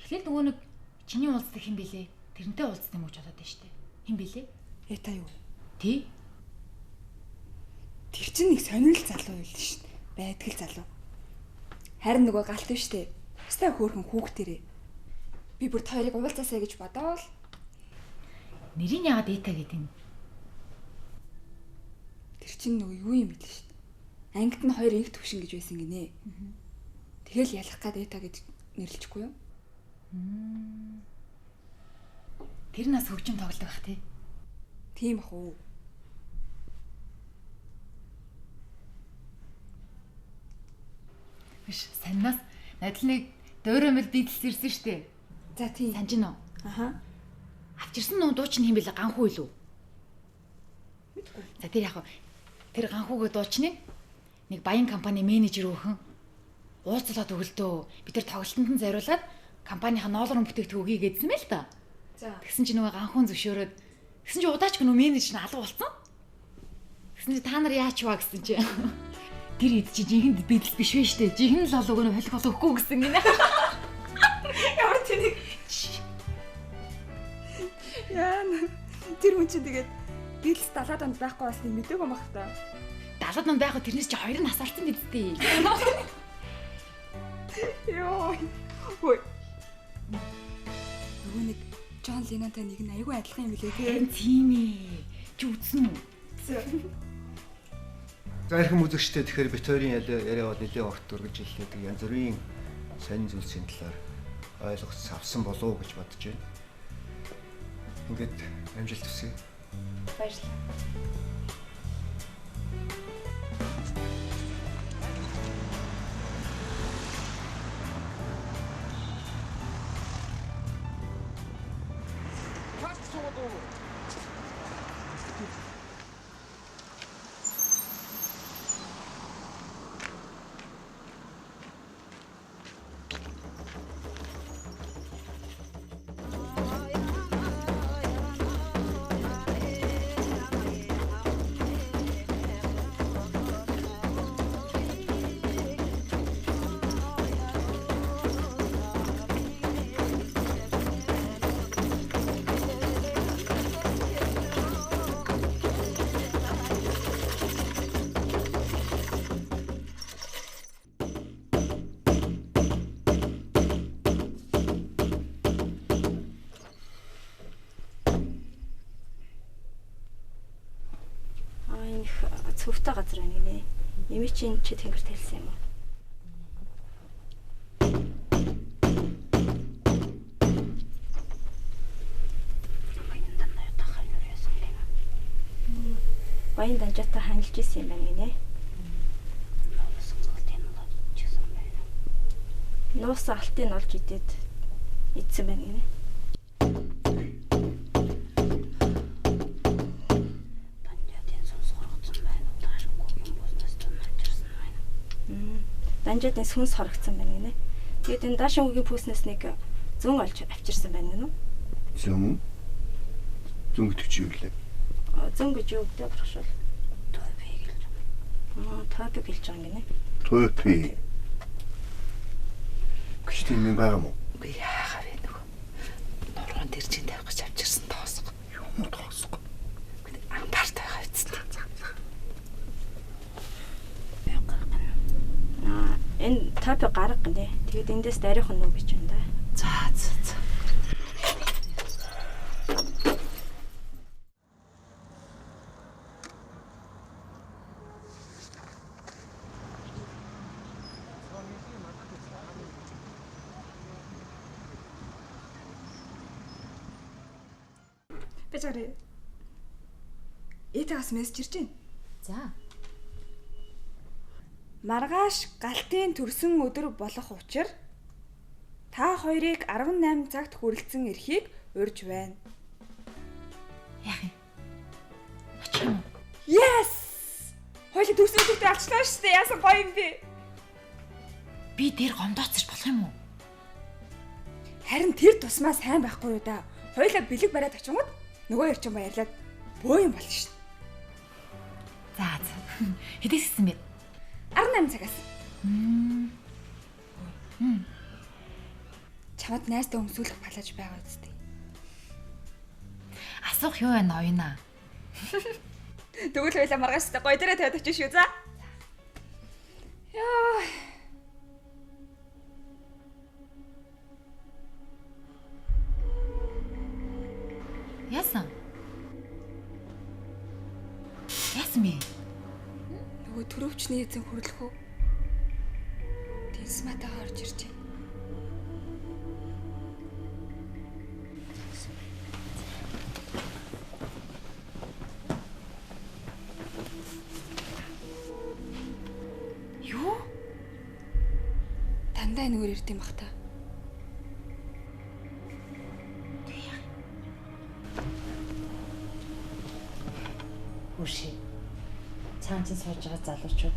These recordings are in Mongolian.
Тэгэхээр нөгөө нэг чиний уулздаг хэн бэлээ? Тэрнтэй уулзсан юм уу ч бодоод байна шүү дээ. Хэн бэлээ? Та юу? Тий. Тэр чинь нэг сонирхол залуу байл шүү дээ. Байдгал залуу. Харин нөгөө галт биш үү? Өстэй хөөрхөн хүүхдэрээ. Би бүр тойрыг уулзаасаа гэж бодоол. Нэрийг яагаад Эта гэдэг юм? Тэр чинь нөгөө юу юм бэ шүү дээ. Ангид нь хоёр инх төвшин гэж байсан гинэ. Тэгэл ялах гад Эта гэж нэрлэчихгүй юу? Тэр нас хөгжим тоглодог бах тий. Тийм ах уу. Биш, саннаас надлныг дөөрөмөл дийдэлс ирсэн шүү дээ. За тийм. Санж гинөө. Аха. Авчирсан нуу дуучин хэм бэлээ ганхуу илүү. Мэдгүй. За тэр яг тэр ганхуугийн дуучныг нэг баян компани менежер өөхөн ууцлаад өгөлдөө. Бид тэр тоглолтонд нь зориулаад компанийн ноолор бүтээгдэхүүн гэдсэн байл та. За. Тэгсэн чинь нөгөө ганхуун зөвшөөрөөд тэгсэн чинь удаачгүй нөгөө менежер нь алга болсон. Тэгсэн чинь та нар яач ваа гэсэн чинь тэр хэд чи жинхэнэ бидлэл биш вэ штэ. Жинхэнэ л олог нөгөө холих болохгүй гэсэн гинэ. Ямар тэнэг. Яа. Тэр хүн чинь тэгээд бидлс 70 онд байхгүй болсныг мэдээгүй юм бах та. 70 он байгаад тэрнээс чи 2 нас алсан гэдтэй. Йоо. Хөөе. Нөгөө нэг Джон Леннонтай нэг нь айгүй адилхан юм билээ Харин тийм ээ. Чи үзсэн үү? За ирхэн үзэгчтэй тэгэхээр бит хоёрын яриа бол нэлээд огт өргөж хэллээдэг янз бүрийн сонин зүйлсийн талаар ойлгох авсан болов уу гэж бодож байна. Ингээд амжилт хүсье. Баярлалаа. Цөвтэй газар байна гинэ. Нэмий чинь чи тэнгэрт хэлсэн юм уу? Баян данжаатай ханилж исэн юм байна гинэ. Нуус алтыг олж идээд идсэн байна гинэ. Данжаадын сүнс хорогдсон байна гинэ. Тэгээд энэ даашин үгийн пүүснээс нэг зүүн олж авчирсан байна гинэ. Зүүн? Зүүн гэдэг чи юу вэ? Зүүн гэж юу гэдэг багшвал топи гэлж байгаа. Топи гэлж байгаа гинэ. Топи. Гэж тийм юм байгаа мó? Үгүй яахаа вэ нөгөө. Нурган тэр чинь тавих гэж авчирсан тоосго. Юм тоосго. Антартай байгаа үсттэй. Энэ топи гарга гинэ. Тэгээд эндээс дарийнхан нүү гэж байна да. За. Бэжарэ. Этагаас мессеж ирж байна. За. Маргааш галтын төрсөн өдөр болох учир та хоёрыг 18 цагт хүрэлцэн ирэхийг урьж байна. Яах юм? Очих юм уу? Yes! Хоёул төрсөн өдөртөө алчлаа шүү дээ. Яасан гоё юм бэ? Би дээр гомдооцож болох юм уу? Харин тэр тусмаа сайн байхгүй юу да. Хоёулаа бэлэг бариад очингууд нөгөө ярчин баярлаад бөө юм болно шүү. За. Хэдээс гисэн бэ? 18 цагаас. чамд найстай өмсүүлэх балаж байгаа үстэй. Асуух юу байна оюунаа? Тэгвэл хоёлаа маргааш та гоё дээрээ тавьж очиж шүү за. Яа. Яасан бэ? Нөгөө төрөвчний эзэн хүрлэх үү? Тэнсматайгаа орж ирж байна. Юу? Дандаа энэгээр ирд юм бах та. Үши. Цаан чинь сууж байгаа залуучууд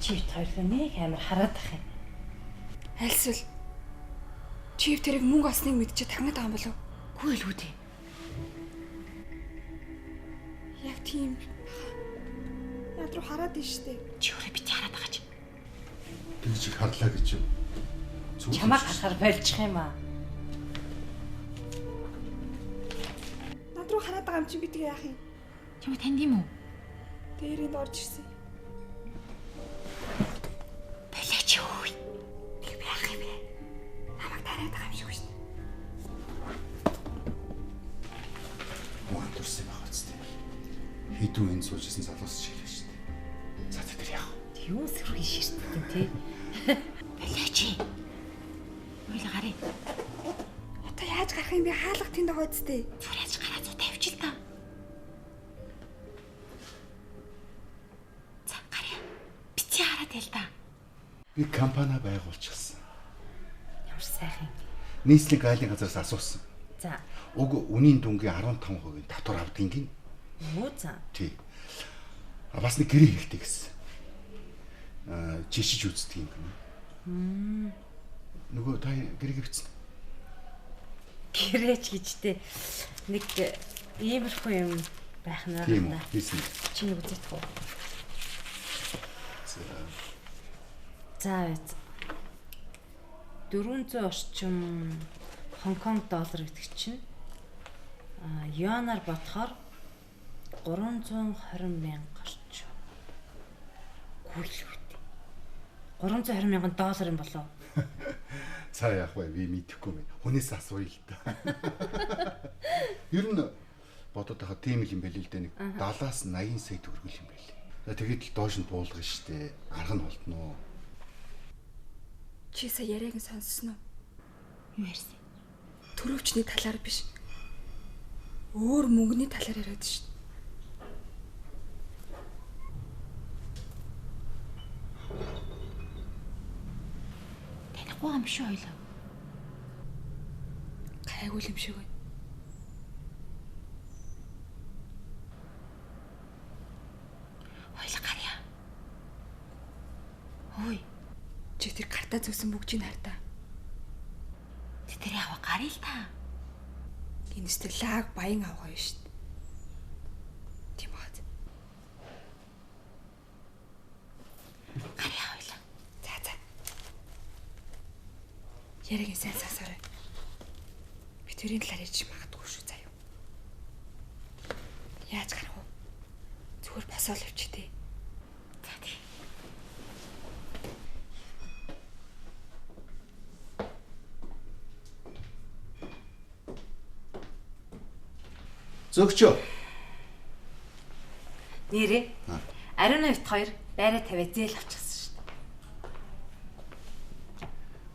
чивт хоёроо нэг амар хараад ах юм. Альсвал чив тэрийг мөнгө олсныг мэдчихээ тагнаад байгаа юм болов? Гүү л үү дээ. Яг тийм. Над руу хараад ин штэ. Чи өөрөө бити хараад байгаа чи. Тэгж их харлаа гэж юу? Чамайг харахаар больчих юм аа. Над руу хараад байгаа юм чи битгий яах юм? Чамайг танд юм уу? Дээрэнд орж ирсэн. Балаач юу? Тэг яах юм бэ? Намайг тариад байгаа юм шиг шүү дээ. Мөн дурсан байх үстэй. Хэдэн энэ суужсэн залуус шиг л шүү дээ. За тэр яах вэ? Юу сэрхий ширтдэг юм те. Балаач. Уйлаа гарыг. Одоо яаж гарах юм бэ? Хаалга тэнд байгаа үстэй. Зүгээр яаж гараа зу тавьчих та. За гараа. Бити хараад ял та. Би компани байгуулчихсан. Ямар сайхан. Нийслэг айлын газраас асуусан. За. Уг үнийн дүнгийн 15% татвар авдаг гин. Юу за. Тий. Бас нэг гэрээ хэрэгтэй гэсэн. Жишиж үздэг юм. Нөгөө та гэрээ бичсэн. Гэрээч гэжтэй нэг иймэрхүү юм байх нь Тийм байна. үү? Хийсэн. Чи нэг үзэх үү? За. 400 орчим Хонконг доллар гэдэг чинь юанаар бодохоор 320 мянга орчим. Гүйлвэт. 320 мянган доллар юм болов. Цаа яах вэ? Би мэдэхгүй байна. Хүнээс асууя л да. Ер нь бодоод байгаа тийм л юм байл л дээ, нэг 70-аас 80 сая төгрөгөл юм байл. Тэгээд л доош нь буулгана штэ. Арга нь болтноо. Чи сая яриаг нь сонссноо? Юу ярьсан? Төрөвчний талаар биш. Өөр мөнгөний талаар яриад шүү. Танихгүй юм шүү ойлоо. Гайгүй юм шиг байна. Ойлоо гарья. Ой, Чи тэр картаа зөөсөн бүгжийг хартаа. тэр яава гарыг л та. Энэ стеллаг баян авгаа юм шүү. Тийм бааз. Гарья ойлоо. За. Яриаг нь сайн сонсоорой. Би тэрийн талаар ярьж магадгүй шүү заяа. Яаж гарах вэ? Зүгээр босоол явчих тий. За тий. Зөгчөө. Нэрээ. Ариун навт хоёр байраа тавиад зээл авчихсан шүү дээ.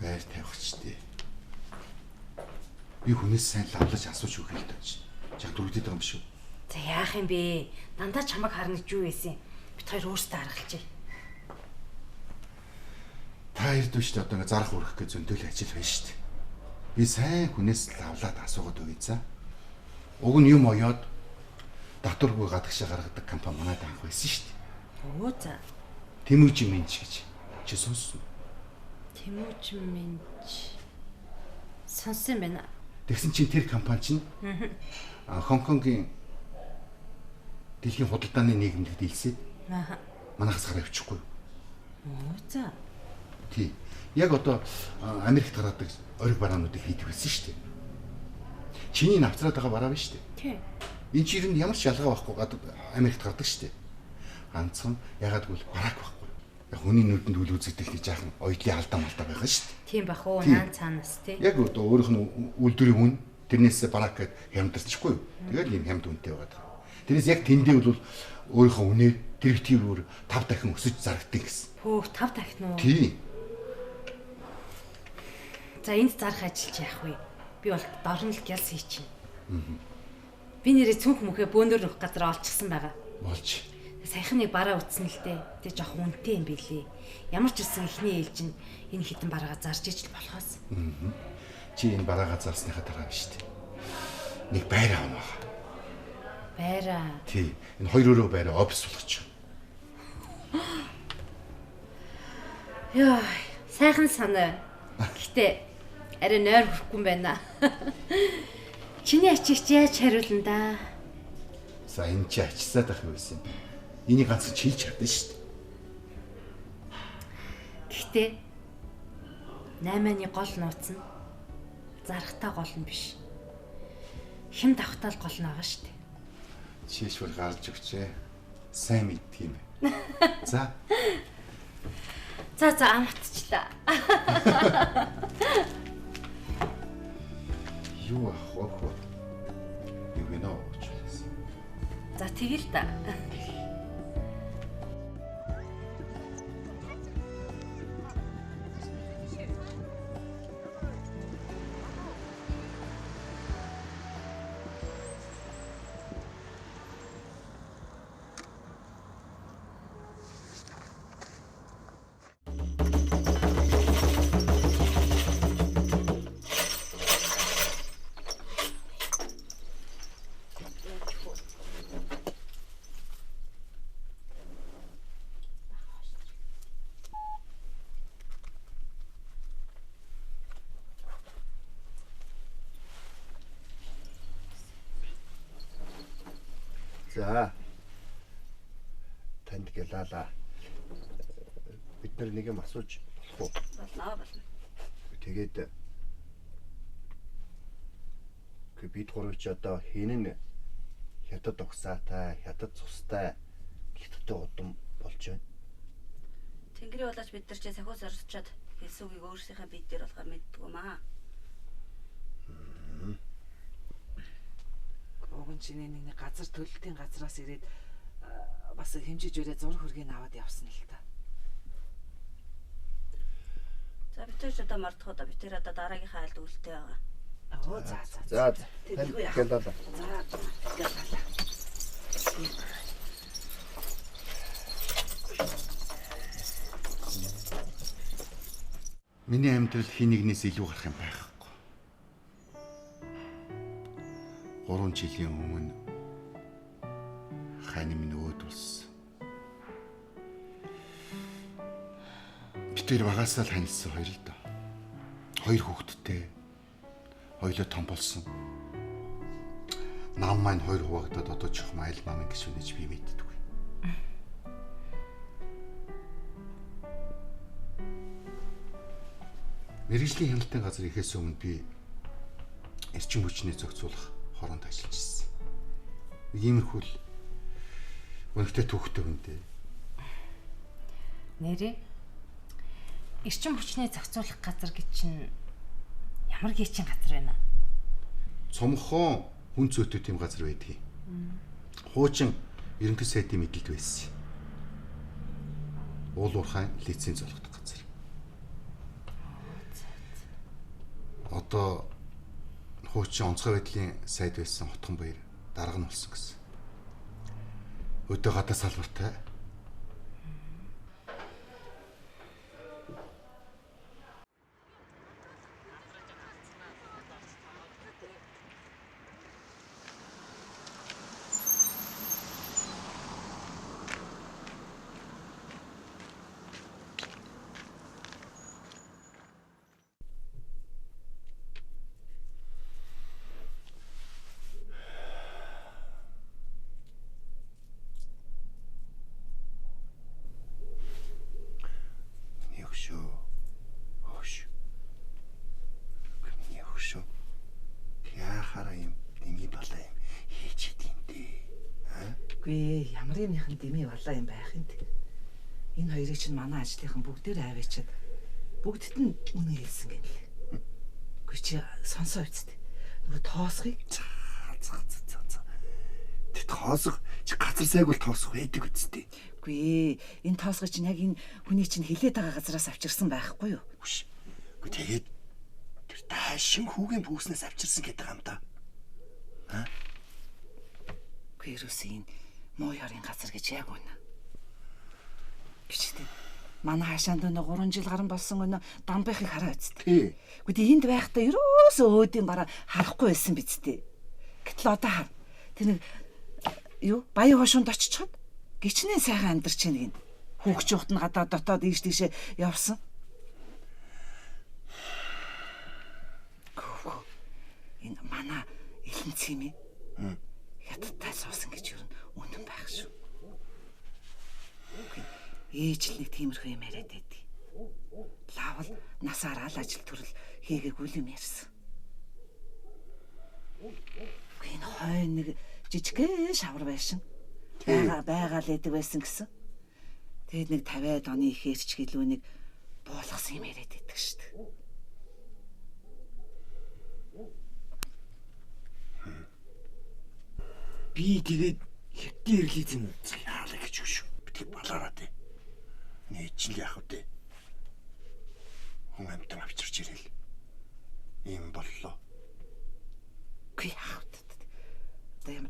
Байр тавихчтэй. Би хүнээс сайн лавлаж асууж өгөх л тааж. Чаг дөрөвдөд байгаа юм шүү. За яах юм бэ? Дандаа чамайг харна гэж юу байсан? Бид хоёр өөрсдөө аргалчих. Та ирдүү шүү дээ. Одоо ингээ зарах өрөх гэж зөндөөл ажил байна шүү дээ. Би сайн хүнээс лавлаад асуугаад өгье за. Уг нь юм оёод татваргүй гадагшаа гаргадаг компани манайд анх байсан шүү дээ. Өө за. Тэмүүжи Минч гэж. Чи сонссон. Тэмүүж Минч. Сонссон байна. Тэгсэн чинь тэр компани чинь Хонконгийн дэлхийн худалдааны нийгэмд дийлсээд манайхаас гараа авчихгүй. Өө за. Тий. Яг одоо Америкт гаргадаг ориг бараануудыг хийдэг байсан шүү дээ. Чиний навцраад байгаа бараа биш үү? Тий. Энэ чинь ямар ч ялгаа байхгүй Америкт гардаг шүү дээ. Ганцхан ягаад гэвэл бараак байхгүй. Яг хүний нүдэнд үл үзэгдэх нэг жаахан оёдлын алдаа малдаа байгаа шүү дээ. Тийм бах уу наан цаанаас тий. Яг одоо өөрийнх нь үйлдвэрийн хүн тэрнээс бараак гэд хямдарчихгүй юу? Тэгэл ийм хямд үнэтэй байгаа. Тэрнээс яг тэндээ бол өөрийнхөө үнээр директивээр 5 дахин өсөж зарагддаг гэсэн. Пөөх 5 дахин уу? Тий. За энд зарах ажил чи яах вэ? Би бол дорн л гялс хий чинь. Би нэрээ цүнх мөхөө бөөндөр нөх газар олчихсан байгаа. Болж. Саяхан нэг бараа утсан л дээ. Тэг жоох үнэтэй юм билээ. Ямар ч үсэн ихний ээлжин энэ хитэн бараагаа зарж ижил болохоос. Чи энэ бараагаа зарсныхаа дараа биш үү? Нэг байр аавна. Байраа. Тий. Энэ хоёр өрөө байраа офис болгочих. Яа, сайхан санаа. Гэтэ арай нойр хүрхгүй юм байна. Чиний ачигч яаж хариулна да? За энэ чи ачсаад ах байсан юм. Энийг ганц чилж чадсан шүү дээ. Гэтэ 8-ны гол нууц нь зарахтаа гол нь биш. Хэм давхтаал гол нь байгаа шүү дээ. Чишвэр гарч өгчээ. Сайн мэддэг юм байна. За. За амтчлаа. Юу ах вэ? Юу гэнэ очсон. За тэгэл та. За. Танд гэлаалаа. Бид нар нэг юм асууж болох уу? Болно. Тэгээд бид гурав ч одоо хинэн хятад угсаатай, хятад цустай хятадтай удам болж байна. Тэнгэрийн улаач бид нар ч сахиус орсчоод хэлсүүгийг өөрсдийнхээ бие дээр болохоор мэддэг юм аа. Уган чиний нэг газар төлөлтийн газраас ирээд бас хэмжиж өрөө зураг хөргийг аваад явсан л та. За бид ч одоо мартах удаа бид тэр одоо дараагийнхаа айлд үлдээ байгаа. Оо за. За. Танд гэлаалаа. За. Миний амьдрал хин нэгнээс илүү гарах юм байхгүй. 3 жилийн өмнө хань минь өөд болсон. Тэр багасаа л ханилсан хоёр л доо. 2 хүүхэдтэй. Хоёулаа том болсон. Нам маань 2 хуваагдаад одоо чухам айл мамын гişүнэж би мэддэггүй. Мэргэжлийн хяналтын газар ихээс өмнө би эрчим хүчний зохицуулах хороонд ажиллаж ирсэн. Иймэрхүү л өнөктэй түүхтэй хүнтэй. Нэрээ эрчим хүчний зохицуулах газар гэж чинь ямар гээчин газар байна? Цомхон хүн зүйтэй тийм газар байдгийг. Хуучин ерөнхий сайдын мэдлэлд байсан. Уул уурхайн лиценз олгох газар. Одоо хуучин онцгой байдлын сайд байсан Хотгон баяр дарга нь болсон гэсэн. Өдөө гадаа салбартай. шүү. Яахаараа юм дими балаа юм хийж идэв дээ. Үгүй ямар юмныхан дими балаа юм байх юм те. Энэ хоёрыг чинь манай ажлынхан бүгдээр аваачаад бүгдд нь үнэ хэлсэн гэнэ. Үгүй чи сонсоо үсттэй. Нөгөө тоосхыг За. Тэ тоосох чи газар сайг бол тоосох байдаг үсттэй. үгүй энэ тоосгой чинь яг энэ хүний чинь хилээд байгаа газараас авчирсан байхгүй юу? Үгүй. Үгүй тэгээд тэр таашин хүүгийн пүүснээс авчирсан гэдэг юм да. Үгүй ерөөсөө энэ муу ёрын газар гэж яг үнэ. Бичтэй. Манай хаашаанд нэг 3 жил гарan болсон өнө дамбайхыг хараа үсттэй. Үгүй энд байхдаа ерөөсөө өөдийн бараа харахгүй байсан бицтэй. Гэтэл одоо хар. Тэр нэг юу баян хошуунд очичоод гिचнээ сайхан амьдарч байна гин. Хүүхч ухт нь гадаа дотоод ийш тийшээ явсан. Энэ манай элен цэми. Яттай суусан гэж юу үнэн байх шүү. Ээж л нэг тиймэрхүү юм яриад байдий. Лавл насаараа л ажил төрөл хийгээгүй юм ярьсан. Энэ хой нэг жижигхэн шавар байшин байгаа л эдэг байсан гэсэн. Тэгэд нэг 50-аад оны ихээрч гэлүү нэг буулгасан юм яриад байдаг шүү дээ. Би тэгээд хэвтээ ирлийзэн яалаа гэж шүү. Би тэг балаараа дээ. Нээч л яах вэ? Хүн амтан авчирч ирэл. Ийм боллоо. Гүй яах вэ? Тэр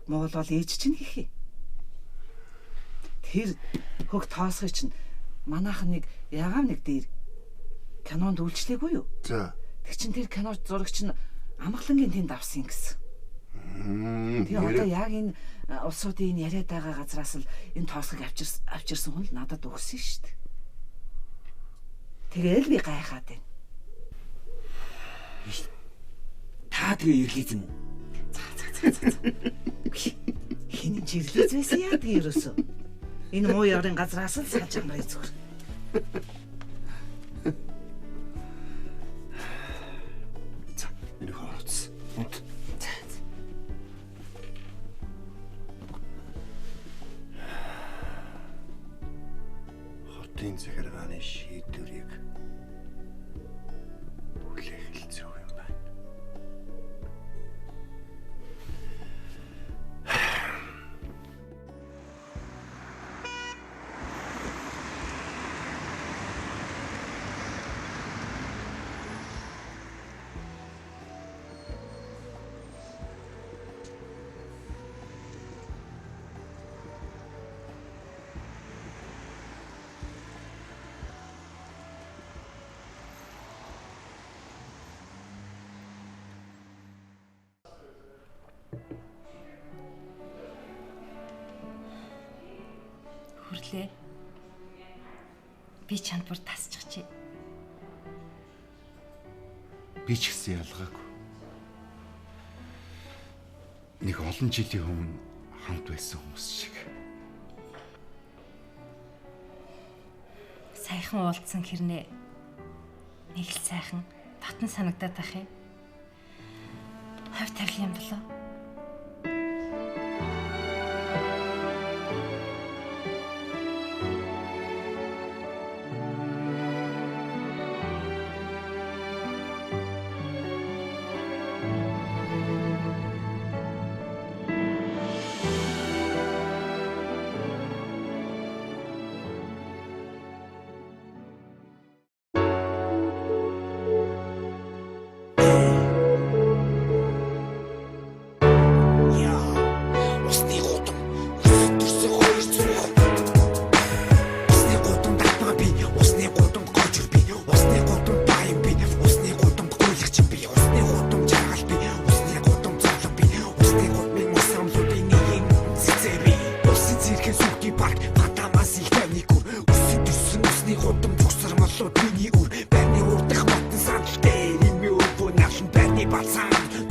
моолол ээж чинь хийх юм. Тэр хөх тоосгой чинь манайхан нэг ягаав нэг дээр кинонд үйлчлээгүй юу? За. Тэг чин тэр кино зурагч нь амгалангийн тэнд авсан гэсэн. Тэгээ одоо яг энэ улсуудын энэ яриад байгаа газраас л энэ тоосгыг авчирсан хүн л надад өгсөн шүү дээ. Тэгээл би гайхаад байна. Та тэгээ ирлийзэн. Хин жирлээс байсан яа тэгээ ерөөсөө. Энэ муу ёрын газраас л салж амраа зүгээр. За, энэ хороц. Хотын захиргааны шийдвэрийг хүлээх л зөв юм байна. Хүрлээ. Би чанд бүр тасчихжээ. Би ч гэсэн ялгаагүй. Нэг олон жилийн өмнө хамт байсан хүмүүс шиг. Сайхан уулзсан хэрнээ нэг л сайхан татан санагдаад ах юм. Хавь тарих юм болоо.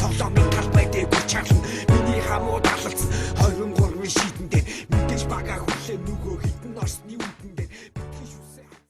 Тоглоомын талбай дээр бүр чангална. Миний хамууд алалцсан.